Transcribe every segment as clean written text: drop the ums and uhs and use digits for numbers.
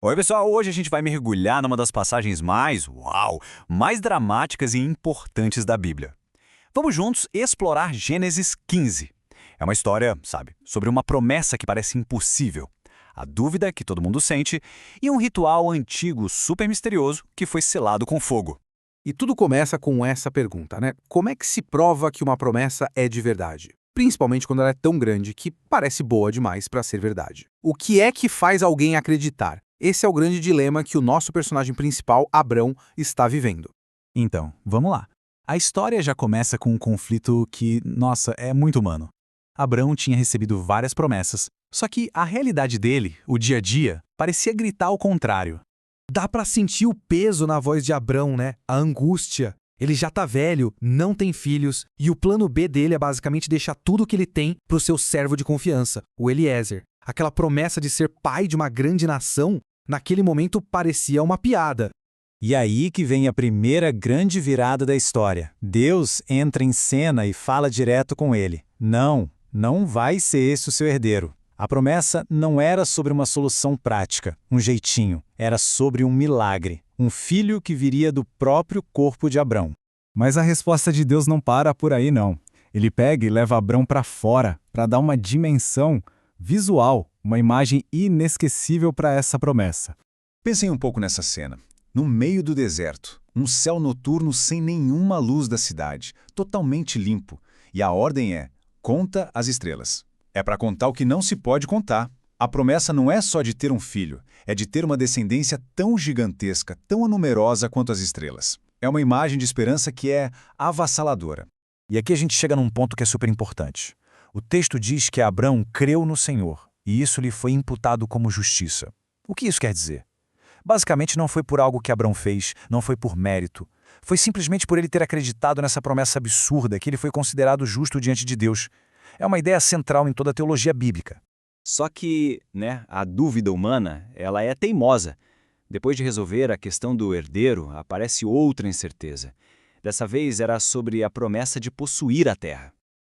Oi, pessoal! Hoje a gente vai mergulhar numa das passagens mais dramáticas e importantes da Bíblia. Vamos juntos explorar Gênesis 15. É uma história, sabe, sobre uma promessa que parece impossível, a dúvida que todo mundo sente e um ritual antigo super misterioso que foi selado com fogo. E tudo começa com essa pergunta, né? Como é que se prova que uma promessa é de verdade? Principalmente quando ela é tão grande que parece boa demais para ser verdade. O que é que faz alguém acreditar? Esse é o grande dilema que o nosso personagem principal, Abrão, está vivendo. Então, vamos lá. A história já começa com um conflito que, nossa, é muito humano. Abrão tinha recebido várias promessas, só que a realidade dele, o dia a dia, parecia gritar o contrário. Dá pra sentir o peso na voz de Abrão, né? A angústia. Ele já tá velho, não tem filhos, e o plano B dele é basicamente deixar tudo o que ele tem pro seu servo de confiança, o Eliezer. Aquela promessa de ser pai de uma grande nação, naquele momento parecia uma piada. E aí que vem a primeira grande virada da história. Deus entra em cena e fala direto com ele. Não vai ser esse o seu herdeiro. A promessa não era sobre uma solução prática, um jeitinho. Era sobre um milagre, um filho que viria do próprio corpo de Abrão. Mas a resposta de Deus não para por aí, não. Ele pega e leva Abrão para fora, para dar uma dimensão visual, uma imagem inesquecível para essa promessa. Pensem um pouco nessa cena. No meio do deserto, um céu noturno sem nenhuma luz da cidade, totalmente limpo. E a ordem é: conta as estrelas. É para contar o que não se pode contar. A promessa não é só de ter um filho, é de ter uma descendência tão gigantesca, tão numerosa quanto as estrelas. É uma imagem de esperança que é avassaladora. E aqui a gente chega num ponto que é super importante. O texto diz que Abrão creu no Senhor, e isso lhe foi imputado como justiça. O que isso quer dizer? Basicamente não foi por algo que Abrão fez, não foi por mérito. Foi simplesmente por ele ter acreditado nessa promessa absurda que ele foi considerado justo diante de Deus. É uma ideia central em toda a teologia bíblica. Só que, a dúvida humana, ela é teimosa. Depois de resolver a questão do herdeiro, aparece outra incerteza. Dessa vez era sobre a promessa de possuir a terra.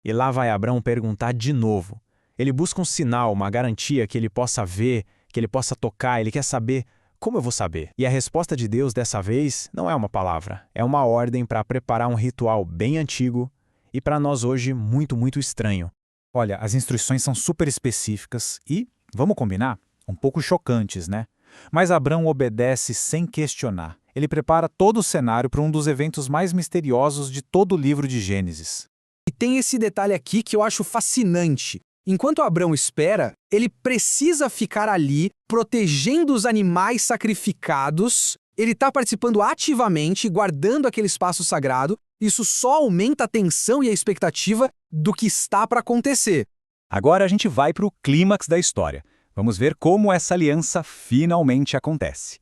E lá vai Abrão perguntar de novo. Ele busca um sinal, uma garantia que ele possa ver, que ele possa tocar, ele quer saber como eu vou saber. E a resposta de Deus dessa vez não é uma palavra, é uma ordem para preparar um ritual bem antigo e para nós hoje muito estranho. Olha, as instruções são super específicas e, vamos combinar, um pouco chocantes, né? Mas Abrão obedece sem questionar. Ele prepara todo o cenário para um dos eventos mais misteriosos de todo o livro de Gênesis. E tem esse detalhe aqui que eu acho fascinante. Enquanto Abrão espera, ele precisa ficar ali, protegendo os animais sacrificados. Ele está participando ativamente, guardando aquele espaço sagrado. Isso só aumenta a tensão e a expectativa do que está para acontecer. Agora a gente vai para o clímax da história. Vamos ver como essa aliança finalmente acontece.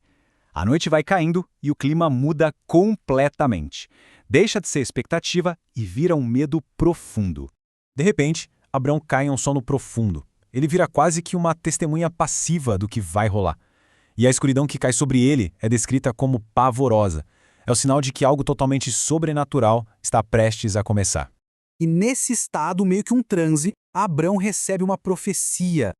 A noite vai caindo e o clima muda completamente. Deixa de ser expectativa e vira um medo profundo. De repente, Abrão cai em um sono profundo. Ele vira quase que uma testemunha passiva do que vai rolar. E a escuridão que cai sobre ele é descrita como pavorosa. É o sinal de que algo totalmente sobrenatural está prestes a começar. E nesse estado, meio que um transe, Abrão recebe uma profecia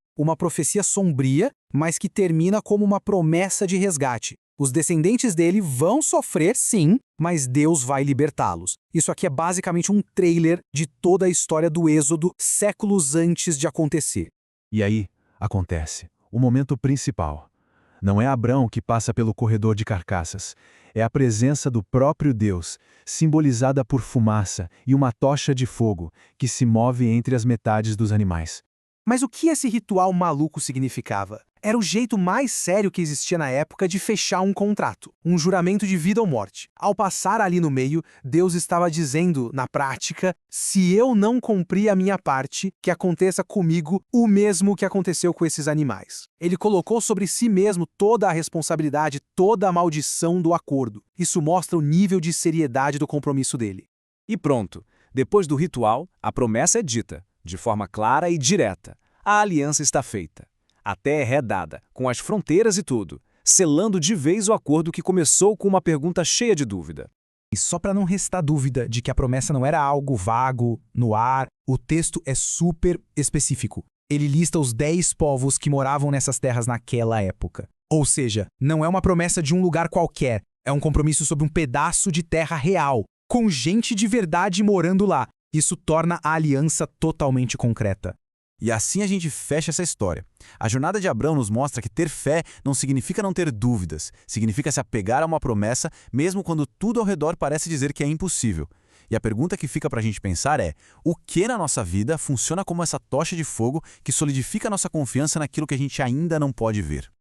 sombria, mas que termina como uma promessa de resgate. Os descendentes dele vão sofrer, sim, mas Deus vai libertá-los. Isso aqui é basicamente um trailer de toda a história do Êxodo, séculos antes de acontecer. E aí acontece o momento principal. Não é Abrão que passa pelo corredor de carcaças. É a presença do próprio Deus, simbolizada por fumaça e uma tocha de fogo que se move entre as metades dos animais. Mas o que esse ritual maluco significava? Era o jeito mais sério que existia na época de fechar um contrato, um juramento de vida ou morte. Ao passar ali no meio, Deus estava dizendo, na prática, se eu não cumprir a minha parte, que aconteça comigo o mesmo que aconteceu com esses animais. Ele colocou sobre si mesmo toda a responsabilidade, toda a maldição do acordo. Isso mostra o nível de seriedade do compromisso dele. E pronto, depois do ritual, a promessa é dita, de forma clara e direta. A aliança está feita. A terra é dada, com as fronteiras e tudo, selando de vez o acordo que começou com uma pergunta cheia de dúvida. E só para não restar dúvida de que a promessa não era algo vago, no ar, o texto é super específico. Ele lista os 10 povos que moravam nessas terras naquela época. Ou seja, não é uma promessa de um lugar qualquer, é um compromisso sobre um pedaço de terra real, com gente de verdade morando lá. Isso torna a aliança totalmente concreta. E assim a gente fecha essa história. A jornada de Abrão nos mostra que ter fé não significa não ter dúvidas, significa se apegar a uma promessa mesmo quando tudo ao redor parece dizer que é impossível. E a pergunta que fica para a gente pensar é: o que na nossa vida funciona como essa tocha de fogo que solidifica a nossa confiança naquilo que a gente ainda não pode ver?